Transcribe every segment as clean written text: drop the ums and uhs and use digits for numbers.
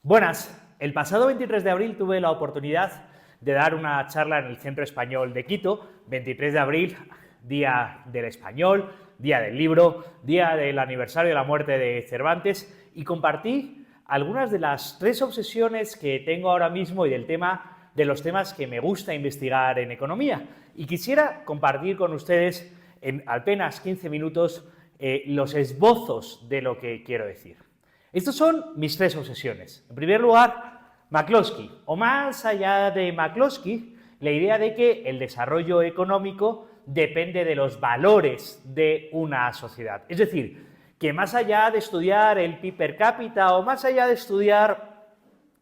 Buenas, el pasado 23 de abril tuve la oportunidad de dar una charla en el Centro Español de Quito, 23 de abril, Día del Español, Día del Libro, Día del aniversario de la muerte de Cervantes, y compartí algunas de las tres obsesiones que tengo ahora mismo y de los temas que me gusta investigar en economía. Y quisiera compartir con ustedes en apenas 15 minutos los esbozos de lo que quiero decir. Estas son mis tres obsesiones. En primer lugar, McCloskey, o más allá de McCloskey, la idea de que el desarrollo económico depende de los valores de una sociedad. Es decir, que más allá de estudiar el PIB per cápita o más allá de estudiar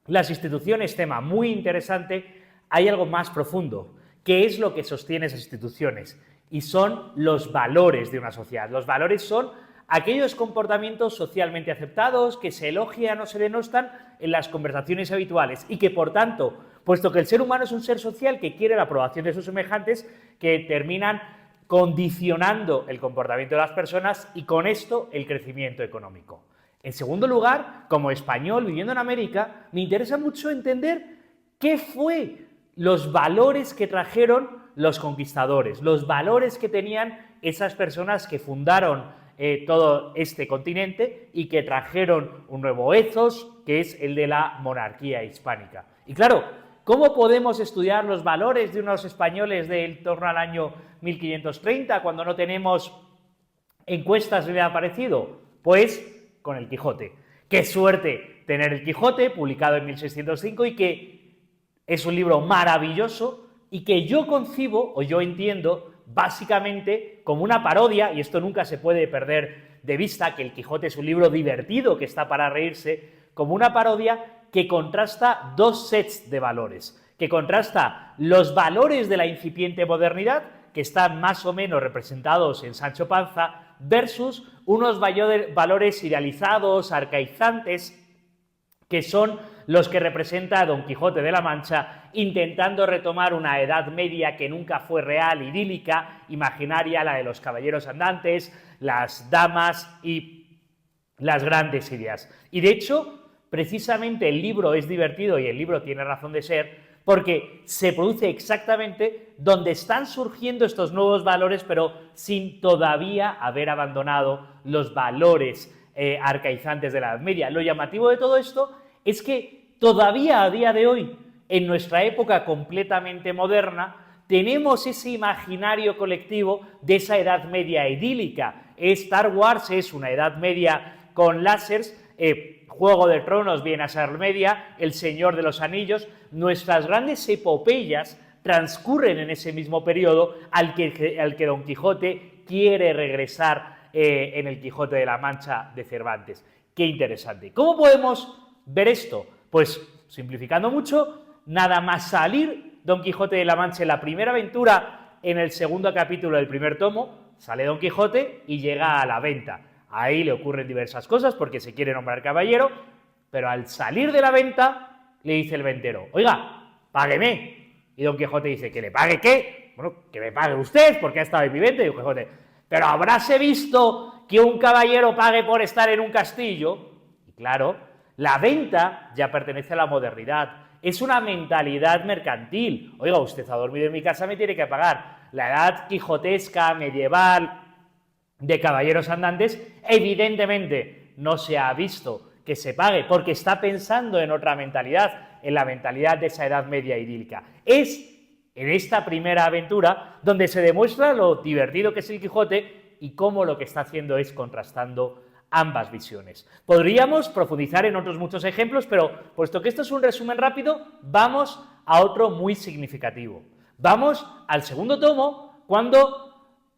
las instituciones, tema muy interesante, hay algo más profundo. ¿Qué es lo que sostiene esas instituciones? Y son los valores de una sociedad. Los valores son aquellos comportamientos socialmente aceptados que se elogian o se denostan en las conversaciones habituales y que, por tanto, puesto que el ser humano es un ser social que quiere la aprobación de sus semejantes, que terminan condicionando el comportamiento de las personas y con esto el crecimiento económico. En segundo lugar, como español viviendo en América, me interesa mucho entender qué fue los valores que trajeron los conquistadores, los valores que tenían esas personas que fundaron todo este continente y que trajeron un nuevo ethos, que es el de la monarquía hispánica. Y claro, ¿cómo podemos estudiar los valores de unos españoles del torno al año 1530 cuando no tenemos encuestas de nada parecido? Pues con el Quijote. ¡Qué suerte tener el Quijote, publicado en 1605, y que es un libro maravilloso y que yo concibo, o yo entiendo, básicamente como una parodia, y esto nunca se puede perder de vista, que el Quijote es un libro divertido que está para reírse, como una parodia que contrasta dos sets de valores, que contrasta los valores de la incipiente modernidad, que están más o menos representados en Sancho Panza, versus unos valores idealizados, arcaizantes, que son los que representa Don Quijote de la Mancha, intentando retomar una edad media que nunca fue real, idílica, imaginaria, la de los caballeros andantes, las damas y las grandes ideas. Y de hecho, precisamente el libro es divertido y el libro tiene razón de ser porque se produce exactamente donde están surgiendo estos nuevos valores, pero sin todavía haber abandonado los valores arcaizantes de la Edad Media. Lo llamativo de todo esto es que todavía a día de hoy, en nuestra época completamente moderna, tenemos ese imaginario colectivo de esa Edad Media idílica. Star Wars es una Edad Media con láseres, Juego de Tronos viene a ser media, El Señor de los Anillos. Nuestras grandes epopeyas transcurren en ese mismo periodo al que Don Quijote quiere regresar en el Quijote de la Mancha de Cervantes. Qué interesante. ¿Cómo podemos ver esto? Pues, simplificando mucho, nada más salir Don Quijote de la Mancha en la primera aventura, en el segundo capítulo del primer tomo, sale Don Quijote y llega a la venta. Ahí le ocurren diversas cosas porque se quiere nombrar caballero, pero al salir de la venta le dice el ventero: oiga, págueme. Y Don Quijote dice: ¿que le pague qué? Bueno, que me pague usted porque ha estado en mi venta. Y Don Quijote: pero habráse visto que un caballero pague por estar en un castillo. Y claro, la venta ya pertenece a la modernidad. Es una mentalidad mercantil. Oiga, usted ha dormido en mi casa, me tiene que pagar. La edad quijotesca, medieval, de caballeros andantes, evidentemente no se ha visto que se pague porque está pensando en otra mentalidad, en la mentalidad de esa Edad Media idílica. Es en esta primera aventura donde se demuestra lo divertido que es el Quijote y cómo lo que está haciendo es contrastando ambas visiones. Podríamos profundizar en otros muchos ejemplos, pero puesto que esto es un resumen rápido, vamos a otro muy significativo. Vamos al segundo tomo, cuando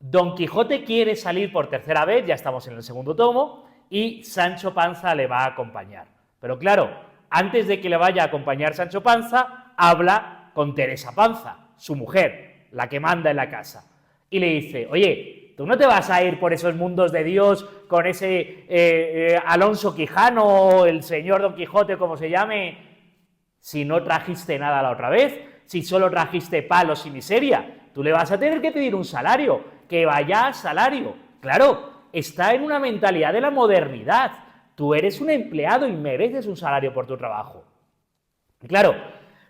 Don Quijote quiere salir por tercera vez, ya estamos en el segundo tomo, y Sancho Panza le va a acompañar. Pero claro, antes de que le vaya a acompañar Sancho Panza, habla con Teresa Panza, su mujer, la que manda en la casa, y le dice: oye, tú no te vas a ir por esos mundos de Dios con ese Alonso Quijano, el señor Don Quijote, como se llame, si no trajiste nada la otra vez, si solo trajiste palos y miseria. Tú le vas a tener que pedir un salario, que vaya a salario. Claro, está en una mentalidad de la modernidad. tú eres un empleado y mereces un salario por tu trabajo. Y claro,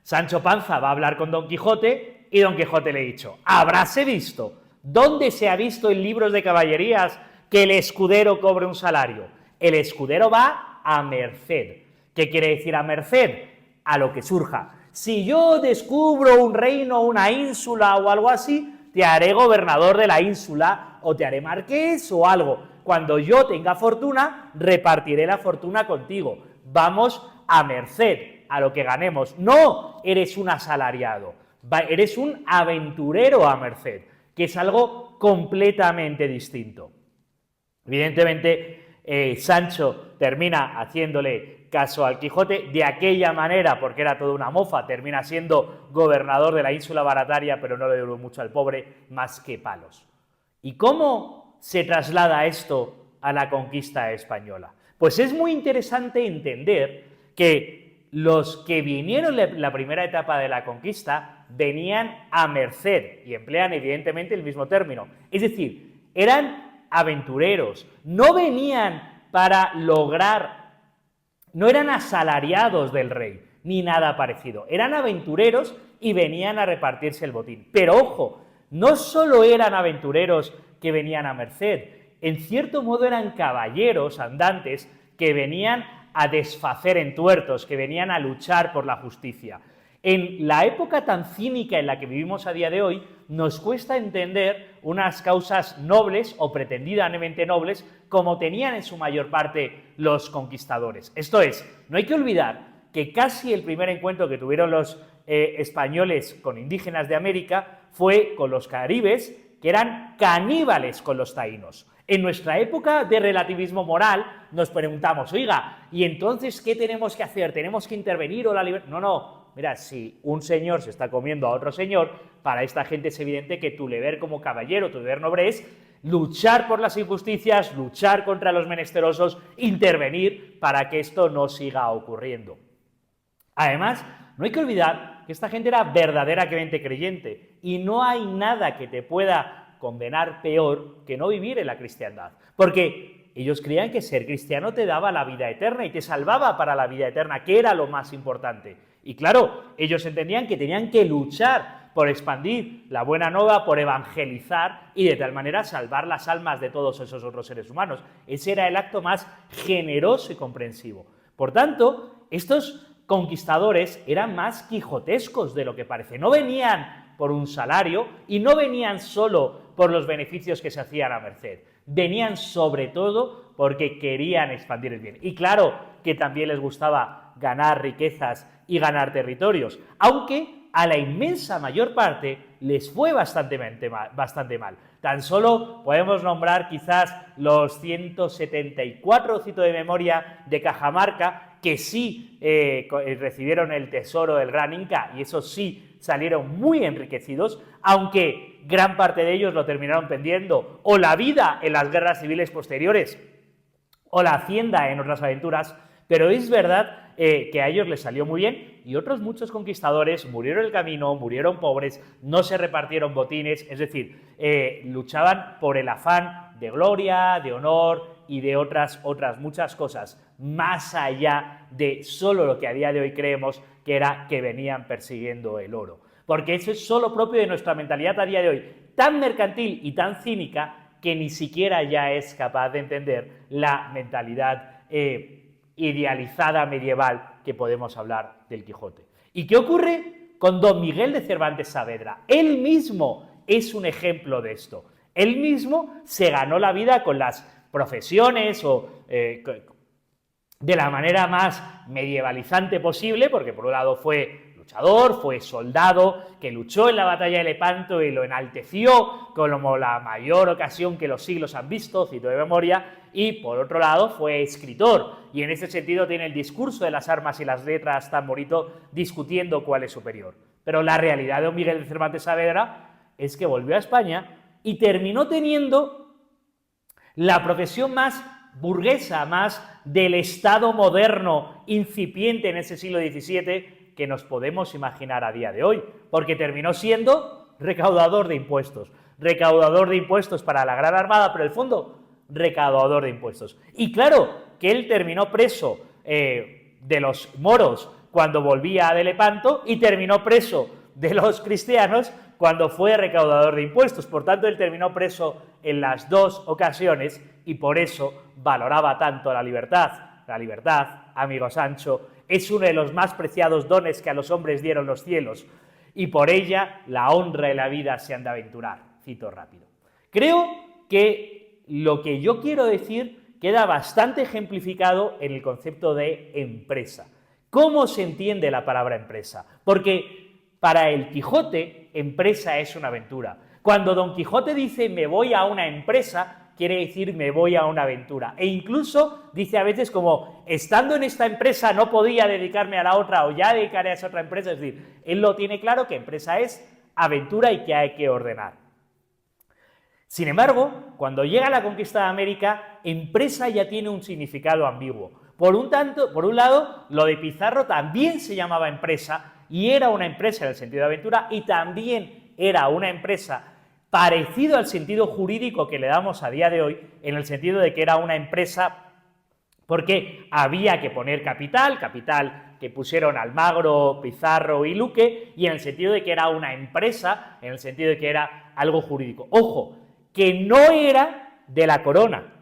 Sancho Panza va a hablar con Don Quijote y Don Quijote le ha dicho, habráse visto, ¿dónde se ha visto en libros de caballerías que el escudero cobre un salario? El escudero va a merced. ¿Qué quiere decir a merced? A lo que surja. Si yo descubro un reino, una ínsula o algo así, te haré gobernador de la ínsula o te haré marqués o algo. Cuando yo tenga fortuna, repartiré la fortuna contigo. Vamos a merced, a lo que ganemos. No eres un asalariado, eres un aventurero a merced, que es algo completamente distinto. Evidentemente, Sancho termina haciéndole caso al Quijote de aquella manera, porque era toda una mofa, termina siendo gobernador de la ínsula Barataria, pero no le duró mucho al pobre, más que palos. ¿Y cómo se traslada esto a la conquista española? Pues es muy interesante entender que los que vinieron la primera etapa de la conquista venían a merced, y emplean evidentemente el mismo término, es decir, eran aventureros, no venían para lograr, no eran asalariados del rey, ni nada parecido, eran aventureros y venían a repartirse el botín. Pero ojo, no solo eran aventureros que venían a merced, en cierto modo eran caballeros andantes que venían a desfacer entuertos, que venían a luchar por la justicia. En la época tan cínica en la que vivimos a día de hoy, nos cuesta entender unas causas nobles o pretendidamente nobles como tenían en su mayor parte los conquistadores. Esto es, no hay que olvidar que casi el primer encuentro que tuvieron los españoles con indígenas de América fue con los caribes, que eran caníbales con los taínos. En nuestra época de relativismo moral nos preguntamos, oiga, ¿y entonces qué tenemos que hacer? ¿Tenemos que intervenir o la libertad? No. Mira, si un señor se está comiendo a otro señor, para esta gente es evidente que tu deber como caballero, tu deber noble es luchar por las injusticias, luchar contra los menesterosos, intervenir para que esto no siga ocurriendo. Además, no hay que olvidar que esta gente era verdaderamente creyente y no hay nada que te pueda condenar peor que no vivir en la cristiandad, porque ellos creían que ser cristiano te daba la vida eterna y te salvaba para la vida eterna, que era lo más importante. Y claro, ellos entendían que tenían que luchar por expandir la buena nueva, por evangelizar y de tal manera salvar las almas de todos esos otros seres humanos. Ese era el acto más generoso y comprensivo. Por tanto, estos conquistadores eran más quijotescos de lo que parece. No venían por un salario y no venían solo por los beneficios que se hacían a merced. Venían sobre todo porque querían expandir el bien. Y claro que también les gustaba ganar riquezas y ganar territorios, aunque a la inmensa mayor parte les fue bastante mal. Tan solo podemos nombrar quizás los 174, cito de memoria, de Cajamarca, que sí recibieron el tesoro del Gran Inca, y esos sí salieron muy enriquecidos, aunque gran parte de ellos lo terminaron perdiendo, o la vida en las guerras civiles posteriores, o la hacienda en otras aventuras, pero es verdad que a ellos les salió muy bien y otros muchos conquistadores murieron en el camino, murieron pobres, no se repartieron botines, es decir, luchaban por el afán de gloria, de honor y de otras muchas cosas, más allá de solo lo que a día de hoy creemos que era que venían persiguiendo el oro. Porque eso es solo propio de nuestra mentalidad a día de hoy, tan mercantil y tan cínica que ni siquiera ya es capaz de entender la mentalidad idealizada medieval que podemos hablar del Quijote. ¿Y qué ocurre con Don Miguel de Cervantes Saavedra? Él mismo es un ejemplo de esto. Él mismo se ganó la vida con las profesiones o de la manera más medievalizante posible, porque por un lado fue luchador, fue soldado, que luchó en la batalla de Lepanto y lo enalteció como la mayor ocasión que los siglos han visto, cito de memoria, y por otro lado fue escritor, y en ese sentido tiene el discurso de las armas y las letras tan bonito, discutiendo cuál es superior. Pero la realidad de Don Miguel de Cervantes Saavedra es que volvió a España y terminó teniendo la profesión más burguesa, más del Estado moderno incipiente en ese siglo XVII que nos podemos imaginar a día de hoy, porque terminó siendo recaudador de impuestos para la Gran Armada, pero en el fondo recaudador de impuestos. Y claro, que él terminó preso de los moros cuando volvía de Lepanto y terminó preso de los cristianos cuando fue recaudador de impuestos. Por tanto, él terminó preso en las dos ocasiones y por eso valoraba tanto la libertad. La libertad, amigo Sancho, es uno de los más preciados dones que a los hombres dieron los cielos y por ella la honra y la vida se han de aventurar. Cito rápido. Creo que lo que yo quiero decir queda bastante ejemplificado en el concepto de empresa. ¿Cómo se entiende la palabra empresa? Porque para el Quijote, empresa es una aventura. Cuando Don Quijote dice me voy a una empresa, quiere decir me voy a una aventura. E incluso dice a veces como, estando en esta empresa no podía dedicarme a la otra o ya dedicaré a esa otra empresa. Es decir, él lo tiene claro que empresa es aventura y que hay que ordenar. Sin embargo, cuando llega la conquista de América, empresa ya tiene un significado ambiguo. Por un lado, lo de Pizarro también se llamaba empresa y era una empresa en el sentido de aventura y también era una empresa parecido al sentido jurídico que le damos a día de hoy, en el sentido de que era una empresa porque había que poner capital que pusieron Almagro, Pizarro y Luque, y en el sentido de que era una empresa, en el sentido de que era algo jurídico. Ojo, que no era de la corona.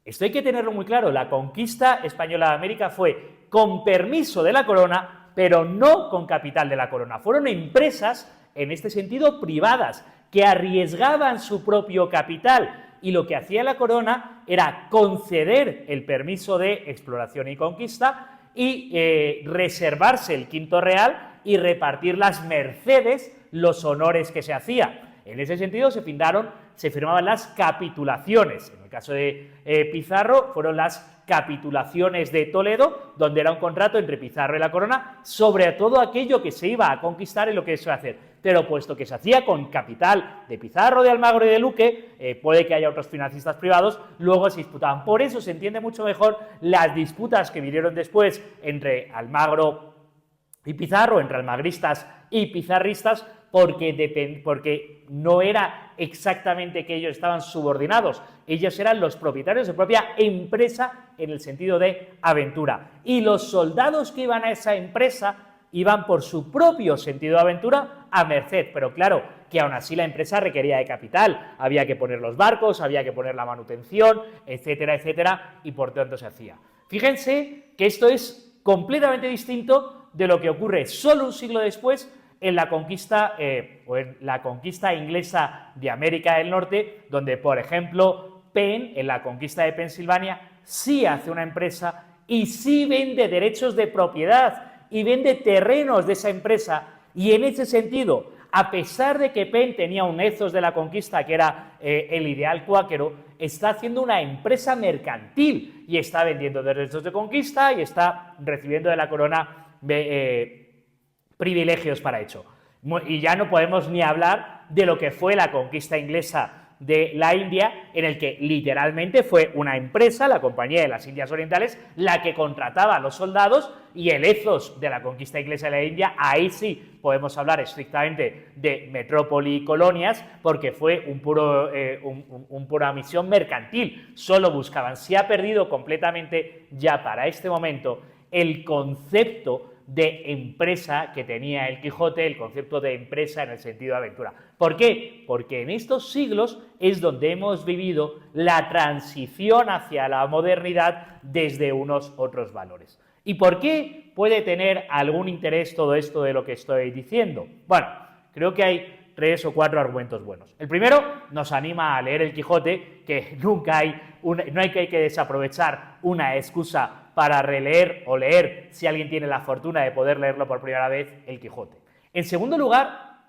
Esto hay que tenerlo muy claro, la conquista española de América fue con permiso de la corona, pero no con capital de la corona. Fueron empresas, en este sentido, privadas, que arriesgaban su propio capital y lo que hacía la corona era conceder el permiso de exploración y conquista y reservarse el quinto real y repartir las mercedes, los honores que se hacía. En ese sentido se firmaban las capitulaciones. En el caso de Pizarro fueron las capitulaciones de Toledo, donde era un contrato entre Pizarro y la corona sobre todo aquello que se iba a conquistar y lo que se iba a hacer. Pero puesto que se hacía con capital de Pizarro, de Almagro y de Luque, puede que haya otros financistas privados, luego se disputaban. Por eso se entiende mucho mejor las disputas que vinieron después entre Almagro y Pizarro, entre almagristas y pizarristas, porque no era exactamente que ellos estaban subordinados, ellos eran los propietarios de su propia empresa en el sentido de aventura. Y los soldados que iban a esa empresa iban por su propio sentido de aventura a merced, pero claro, que aún así la empresa requería de capital, había que poner los barcos, había que poner la manutención, etcétera, etcétera, y por tanto se hacía. Fíjense que esto es completamente distinto de lo que ocurre solo un siglo después en la conquista inglesa de América del Norte, donde, por ejemplo, Penn, en la conquista de Pensilvania, sí hace una empresa y sí vende derechos de propiedad y vende terrenos de esa empresa, y en ese sentido, a pesar de que Penn tenía un ethos de la conquista que era el ideal cuáquero, está haciendo una empresa mercantil y está vendiendo derechos de conquista y está recibiendo de la corona privilegios para ello. Y ya no podemos ni hablar de lo que fue la conquista inglesa de la India, en el que literalmente fue una empresa, la Compañía de las Indias Orientales, la que contrataba a los soldados, y el ethos de la conquista inglesa de la India, ahí sí podemos hablar estrictamente de metrópoli y colonias, porque fue un pura misión mercantil, solo buscaban. Se ha perdido completamente ya para este momento el concepto de empresa que tenía el Quijote, el concepto de empresa en el sentido de aventura. ¿Por qué? Porque en estos siglos es donde hemos vivido la transición hacia la modernidad desde unos otros valores. ¿Y por qué puede tener algún interés todo esto de lo que estoy diciendo? Bueno, creo que hay 3 o 4 argumentos buenos. El primero nos anima a leer el Quijote, que no hay que desaprovechar una excusa para releer o leer, si alguien tiene la fortuna de poder leerlo por primera vez, el Quijote. En segundo lugar,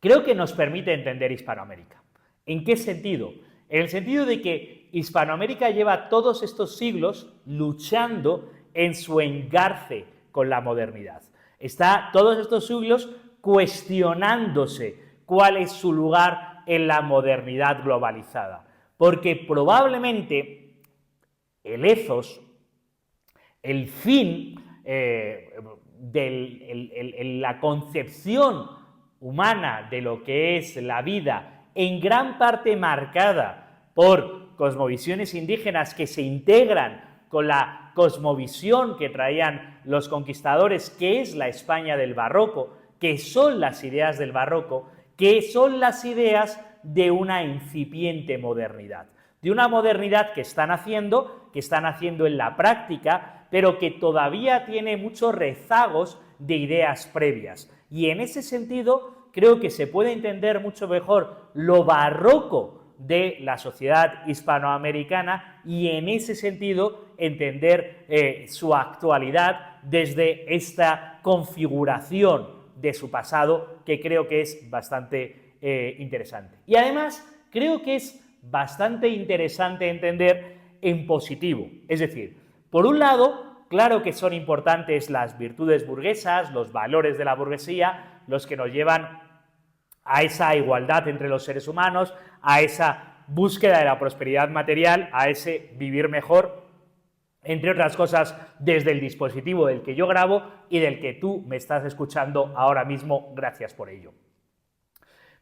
creo que nos permite entender Hispanoamérica. ¿En qué sentido? En el sentido de que Hispanoamérica lleva todos estos siglos luchando en su engarce con la modernidad. Está todos estos siglos cuestionándose cuál es su lugar en la modernidad globalizada. Porque probablemente el ethos, el fin, la concepción humana de lo que es la vida, en gran parte marcada por cosmovisiones indígenas que se integran con la cosmovisión que traían los conquistadores, que es la España del barroco, que son las ideas del barroco, que son las ideas de una incipiente modernidad. De una modernidad que están haciendo en la práctica, pero que todavía tiene muchos rezagos de ideas previas. Y en ese sentido, creo que se puede entender mucho mejor lo barroco de la sociedad hispanoamericana y en ese sentido entender su actualidad desde esta configuración de su pasado, que creo que es bastante interesante. Y además creo que es bastante interesante entender en positivo. Es decir, por un lado, claro que son importantes las virtudes burguesas, los valores de la burguesía, los que nos llevan a esa igualdad entre los seres humanos, a esa búsqueda de la prosperidad material, a ese vivir mejor, entre otras cosas, desde el dispositivo del que yo grabo y del que tú me estás escuchando ahora mismo. Gracias por ello.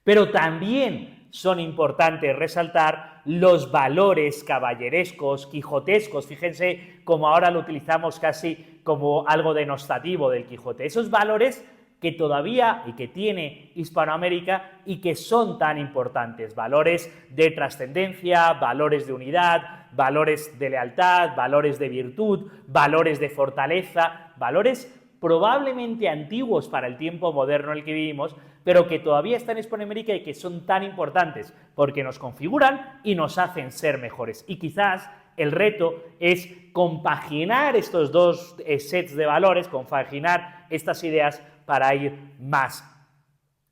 Pero también son importantes resaltar los valores caballerescos, quijotescos. Fíjense cómo ahora lo utilizamos casi como algo denostativo del Quijote. Esos valores que todavía y que tiene Hispanoamérica y que son tan importantes. Valores de trascendencia, valores de unidad, valores de lealtad, valores de virtud, valores de fortaleza, valores probablemente antiguos para el tiempo moderno en el que vivimos, pero que todavía están en Hispanoamérica y que son tan importantes porque nos configuran y nos hacen ser mejores. Y quizás el reto es compaginar estos dos sets de valores, compaginar estas ideas para ir más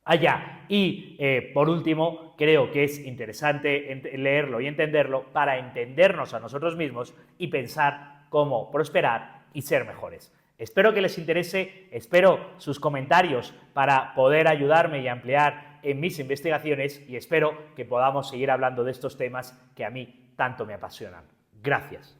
allá. Y por último, creo que es interesante leerlo y entenderlo para entendernos a nosotros mismos y pensar cómo prosperar y ser mejores. Espero que les interese, espero sus comentarios para poder ayudarme y ampliar en mis investigaciones y espero que podamos seguir hablando de estos temas que a mí tanto me apasionan. Gracias.